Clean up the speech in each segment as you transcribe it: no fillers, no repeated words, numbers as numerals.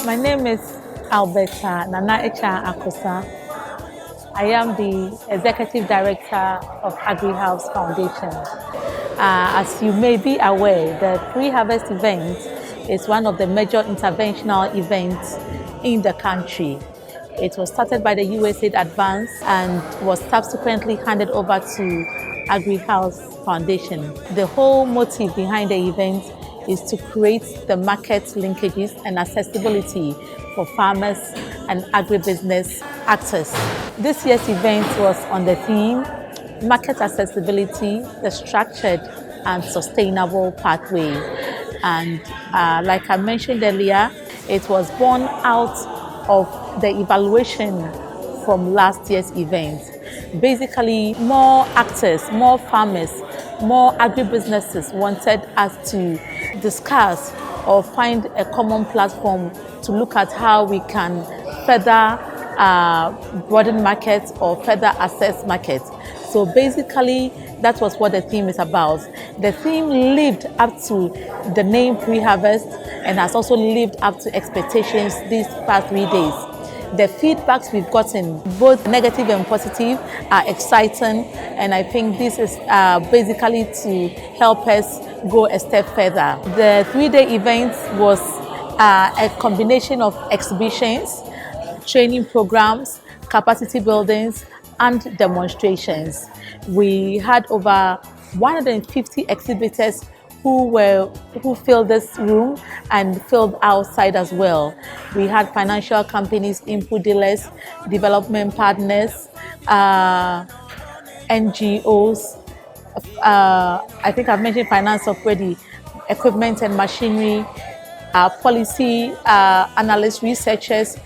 My name is Alberta Akyaa Akosa. I am the Executive Director of Agrihouse Foundation. As you may be aware, the pre-harvest event is one of the major interventional events in the country. It was started by the USAID Advance and was subsequently handed over to Agrihouse Foundation. The whole motive behind the event is to create the market linkages and accessibility for farmers and agribusiness actors. This year's event was on the theme Market Accessibility, the Structured and Sustainable Pathway. And like I mentioned earlier, it was born out of the evaluation from last year's event. Basically, more actors, more farmers, more agribusinesses wanted us to discuss or find a common platform to look at how we can further broaden markets or further access markets. So basically, that was what the theme is about. The theme lived up to the name pre-harvest and has also lived up to expectations these past 3 days. The feedbacks we've gotten, both negative and positive, are exciting, and I think this is basically to help us go a step further. The 3-day event was a combination of exhibitions, training programs, capacity buildings, and demonstrations. We had over 150 exhibitors who filled this room and filled outside as well. We had financial companies, input dealers, development partners, NGOs. I think I've mentioned finance already, equipment and machinery, policy analysts, researchers,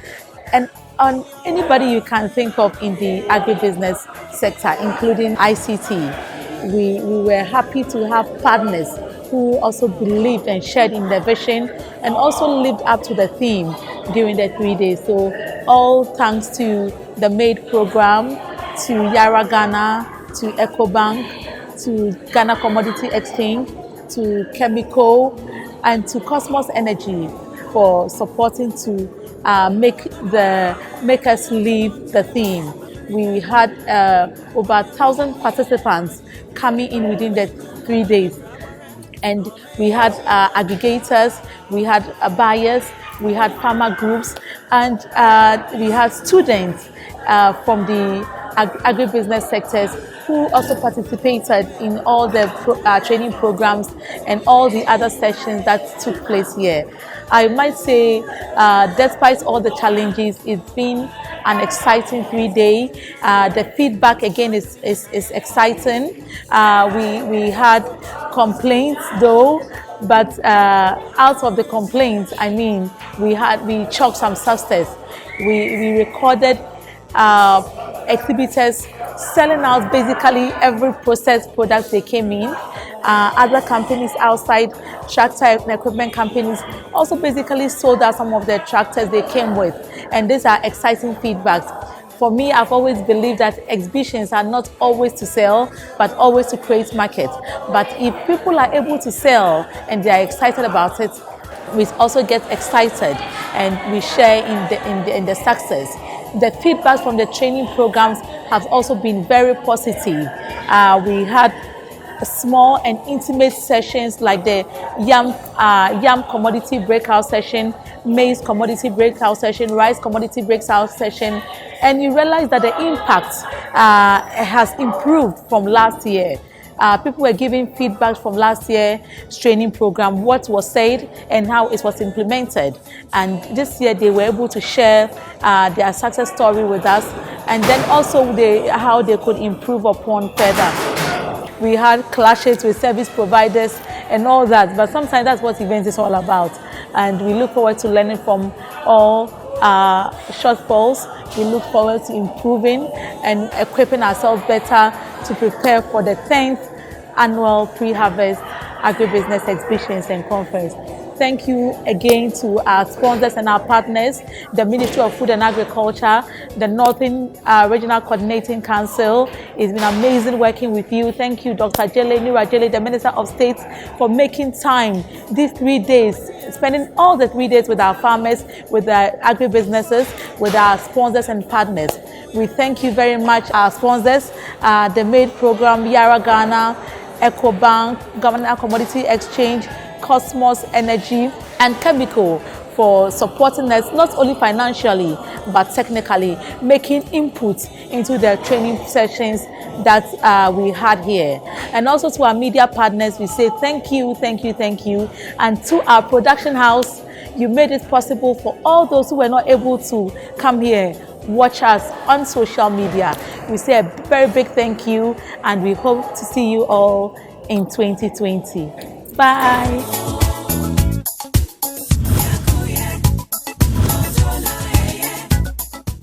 and on anybody you can think of in the agribusiness sector, including ICT. We were happy to have partners who also believed and shared in the vision and also lived up to the theme during the 3 days. So all thanks to the MAID program, to Yara Ghana, to EcoBank, to Ghana Commodity Exchange, to Chemical, and to Cosmos Energy for supporting to make us live the theme. We had over 1,000 participants coming in within the 3 days. And we had aggregators, we had buyers, we had farmer groups, and we had students from the agribusiness sectors who also participated in all the training programs and all the other sessions that took place here. I might say, despite all the challenges, it's been an exciting 3 day. The feedback again is exciting. We had complaints though, but out of the complaints, I mean, we chalked some success. We recorded exhibitors selling out basically every processed product they came in. Other companies outside, tractor and equipment companies, also basically sold out some of the tractors they came with. And these are exciting feedbacks. For me, I've always believed that exhibitions are not always to sell, but always to create markets. But if people are able to sell and they are excited about it, we also get excited and we share in the success. The feedback from the training programs have also been very positive. We had small and intimate sessions like the yam commodity breakout session, maize commodity breakout session, rice commodity breakout session, and you realize that the impact has improved from last year. People were giving feedback from last year's training program, what was said and how it was implemented. And this year they were able to share their success story with us, and then also how they could improve upon further. We had clashes with service providers and all that, but sometimes that's what events is all about. And we look forward to learning from all shortfalls. We look forward to improving and equipping ourselves better to prepare for the 10th annual pre-harvest agribusiness exhibitions and conference. Thank you again to our sponsors and our partners, the Ministry of Food and Agriculture, the Northern Regional Coordinating Council. It's been amazing working with you. Thank you, Dr. Nura Jele, the Minister of State, for making time these 3 days, spending all the 3 days with our farmers, with our agribusinesses, with our sponsors and partners. We thank you very much, our sponsors, the MAID program, Yara Ghana, EcoBank, Government Commodity Exchange, Cosmos Energy, and Chemical, for supporting us not only financially but technically, making input into the training sessions that we had here. And also to our media partners, we say thank you, thank you, thank you. And to our production house, you made it possible for all those who were not able to come here, watch us on social media. We say a very big thank you, and we hope to see you all in 2020. Bye.